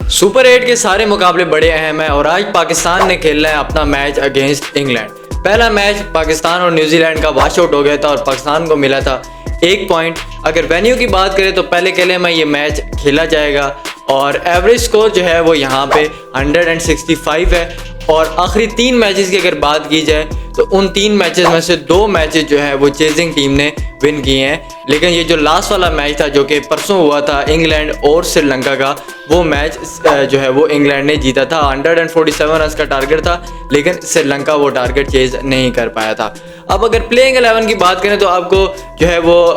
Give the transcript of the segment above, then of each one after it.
Super 8 के सारे मुकाबले बड़े अहम हैं और आज पाकिस्तान ने खेलना है अपना मैच अगेंस्ट इंग्लैंड। पहला मैच पाकिस्तान और न्यूजीलैंड का वॉश आउट हो गया था और पाकिस्तान को मिला था 1 पॉइंट। अगर वेन्यू की बात करें तो पहले खेले में ये मैच खेला जाएगा और एवरेज स्कोर जो है वो यहाँ पे 165 है। और आखिरी 3 मैचेस की अगर बात की जाए तो उन 3 मैचेस में से 2 मैचेस जो है वो चेजिंग टीम ने विन किए हैं। लेकिन ये जो लास्ट वाला मैच था जो कि परसों हुआ था इंग्लैंड और श्रीलंका का, वो मैच जो है वो इंग्लैंड ने जीता था। 147 रन का टारगेट था लेकिन श्रीलंका वो टारगेट चेज नहीं कर पाया था। अब अगर प्लेइंग 11 की बात करें तो आपको जो है वो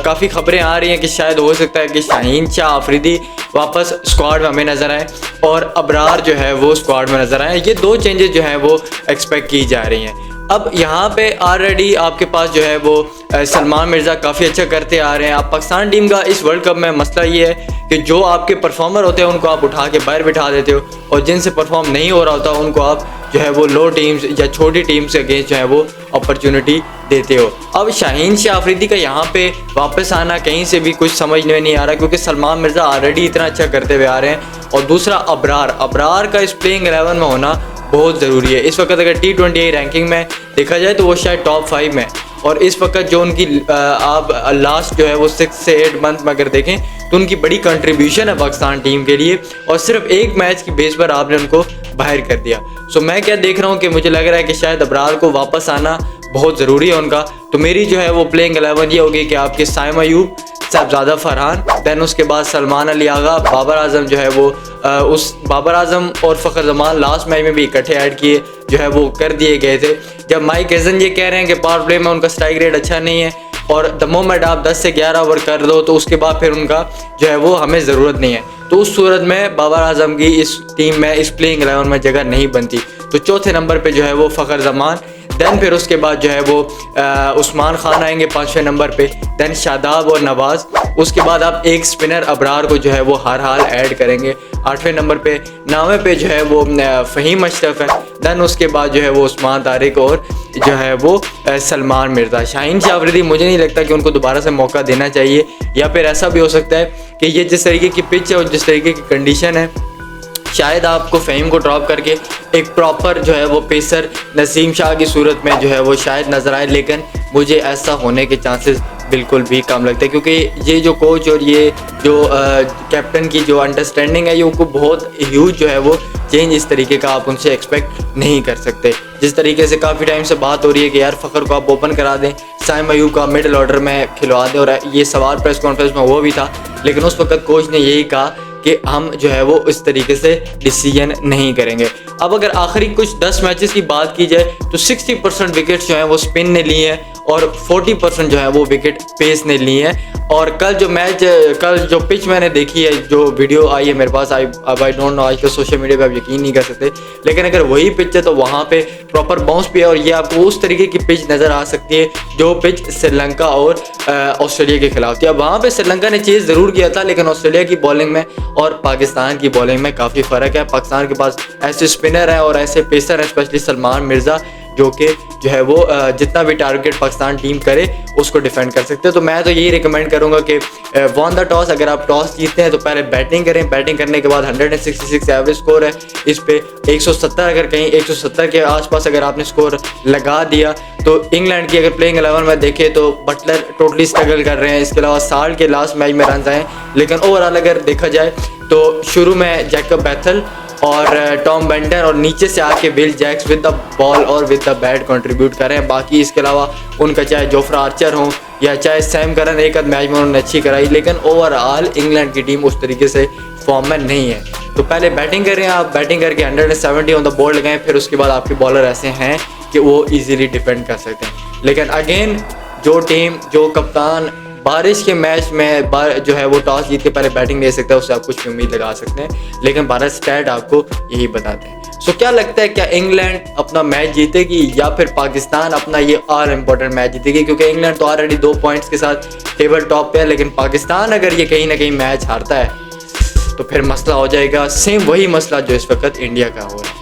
काफ़ी खबरें आ रही हैं कि शायद हो सकता है कि शाहीन शाह अफरीदी वापस स्क्वाड में हमें नज़र आए और अबरार जो है वो स्क्वाड में नज़र आए। ये 2 चेंजेस जो हैं वो एक्सपेक्ट की जा रही हैं। अब यहाँ पे ऑलरेडी आपके पास जो है वो सलमान मिर्ज़ा काफ़ी अच्छा करते आ रहे हैं। अब पाकिस्तान टीम का इस वर्ल्ड कप में मसला ये है कि जो आपके परफॉर्मर होते हैं उनको आप उठा के बाहर बिठा देते हो और जिनसे परफॉर्म नहीं हो रहा होता उनको आप जो है वो लो टीम्स या छोटी टीम्स के अगेंस्ट जो है वो अपॉर्चुनिटी देते हो। अब शाहीन शाह अफरीदी का यहाँ पे वापस आना कहीं से भी कुछ समझ में नहीं आ रहा क्योंकि सलमान मिर्ज़ा ऑलरेडी इतना अच्छा करते हुए आ रहे हैं। और दूसरा अबरार का इस प्लेइंग 11 में होना बहुत ज़रूरी है। इस वक्त अगर T20 रैंकिंग में देखा जाए तो वो शायद टॉप 5 में, और इस वक्त जो उनकी आप लास्ट जो है वो 6 से 8 मंथ में अगर देखें तो उनकी बड़ी कंट्रीब्यूशन है पाकिस्तान टीम के लिए और सिर्फ एक मैच की बेस पर आपने उनको बाहर कर दिया। सो मैं क्या देख रहा हूँ कि मुझे लग रहा है कि शायद अबरार को वापस आना बहुत ज़रूरी है उनका। तो मेरी जो है वो प्लेइंग 11 ये होगी कि आपके साइम अयूब, साहबजादा फरहान, दैन उसके बाद सलमान अली आगा, बाबर आजम जो है वो उस बाबर आजम और फ़खर जमान लास्ट मैच में भी इकट्ठे ऐड किए जो है वो कर दिए गए थे। जब माइक हेजन ये कह रहे हैं कि पावर प्ले में उनका स्ट्राइक रेट अच्छा नहीं है और द मोमेंट आप 10 से 11 ओवर कर दो तो उसके बाद फिर उनका जो है वो हमें ज़रूरत नहीं है, तो उस सूरत में बाबर आजम की इस टीम में इस प्लेइंग 11 में जगह नहीं बनती। तो चौथे नंबर पे जो है वो फ़खर जमान, दैन फिर उसके बाद जो है वो उस्मान खान आएंगे 5वें नंबर पे, दैन शादाब और नवाज़। उसके बाद आप एक स्पिनर अबरार को जो है वो हर हाल ऐड करेंगे 8वें नंबर पे। 9वें पे जो है वो फ़हीम अशरफ है, दैन उसके बाद जो है वो उस्मान तारिक और जो है वो सलमान मिर्ज़ा। शाहीन शाह अफरीदी मुझे नहीं लगता कि उनको दोबारा से मौका देना चाहिए, या फिर ऐसा भी हो सकता है कि ये जिस तरीके की पिच है और जिस तरीके की कंडीशन है शायद आपको फ़हीम को ड्रॉप करके एक प्रॉपर जो है वो पेसर नसीम शाह की सूरत में जो है वो शायद नज़र आए। लेकिन मुझे ऐसा होने के चांसेस बिल्कुल भी कम लगते हैं क्योंकि ये जो कोच और ये जो कैप्टन की जो अंडरस्टैंडिंग है ये उनको बहुत ह्यूज जो है वो चेंज इस तरीके का आप उनसे एक्सपेक्ट नहीं कर सकते। जिस तरीके से काफ़ी टाइम से बात हो रही है कि यार फ़खर को आप ओपन करा दें, साइम अयूब का मिडिल ऑर्डर में खिलवा दें, और ये सवाल प्रेस कॉन्फ्रेंस में वो भी था, लेकिन उस वक्त कोच ने यही कहा कि हम जो है वो इस तरीके से डिसीजन नहीं करेंगे। अब अगर आखिरी कुछ 10 मैचेस की बात की जाए तो 60% विकेट्स जो हैं वो स्पिन ने लिए हैं और 40% जो है वो विकेट पेस ने लिए हैं। और कल जो पिच मैंने देखी है, जो वीडियो आई है मेरे पास, आई डोंट नो, आज तो सोशल मीडिया पे आप यकीन नहीं कर सकते, लेकिन अगर वही पिच है तो वहाँ पे प्रॉपर बाउंस भी है और ये आपको उस तरीके की पिच नज़र आ सकती है जो पिच श्रीलंका और ऑस्ट्रेलिया के खिलाफ थी। अब वहाँ पे श्रीलंका ने चेज़ ज़रूर किया था लेकिन ऑस्ट्रेलिया की बॉलिंग में और पाकिस्तान की बॉलिंग में काफ़ी फ़र्क है। पाकिस्तान के पास ऐसे स्पिनर हैं और ऐसे पेसर हैं, स्पेशली सलमान मिर्ज़ा, जो कि जो है वो जितना भी टारगेट पाकिस्तान टीम करे उसको डिफेंड कर सकते हैं। तो मैं तो यही रिकमेंड करूंगा कि वन द टॉस, अगर आप टॉस जीतते हैं तो पहले बैटिंग करें। बैटिंग करने के बाद 166 एवरेज स्कोर है, इस पे 170, अगर कहीं 170 के आसपास अगर आपने स्कोर लगा दिया तो इंग्लैंड की अगर प्लेइंग 11 में देखें तो बटलर टोटली स्ट्रगल कर रहे हैं। इसके अलावा साल्ट के लास्ट मैच में रन आए, लेकिन ओवरऑल अगर देखा जाए तो शुरू में जैकब बैथल और टॉम बेंटन और नीचे से आके Will Jacks with the ball और विद द बैट कंट्रीब्यूट कर रहे हैं। बाकी इसके अलावा उनका चाहे जोफ्रा आर्चर हो या चाहे सैम करन, एक आध मैच में उन्होंने अच्छी कराई, लेकिन ओवरऑल इंग्लैंड की टीम उस तरीके से फॉर्म में नहीं है। तो पहले बैटिंग करें, आप बैटिंग करके 170 ऑन द बोर्ड लगाएं, फिर उसके बाद आपके बॉलर ऐसे हैं कि वो ईजिली डिफेंड कर सकते हैं। लेकिन अगेन जो टीम, जो कप्तान बारिश के मैच में जो है वो टॉस जीत के पहले बैटिंग ले सकता है उससे आप कुछ भी उम्मीद लगा सकते हैं, लेकिन भारत स्टैट आपको यही बताते हैं। सो क्या लगता है, क्या इंग्लैंड अपना मैच जीतेगी या फिर पाकिस्तान अपना ये और इम्पोर्टेंट मैच जीतेगी? क्योंकि इंग्लैंड तो ऑलरेडी 2 पॉइंट्स के साथ टेबल टॉप पे है, लेकिन पाकिस्तान अगर ये कहीं ना कहीं मैच हारता है तो फिर मसला हो जाएगा सेम वही मसला जो इस वक्त इंडिया का हो रहा है।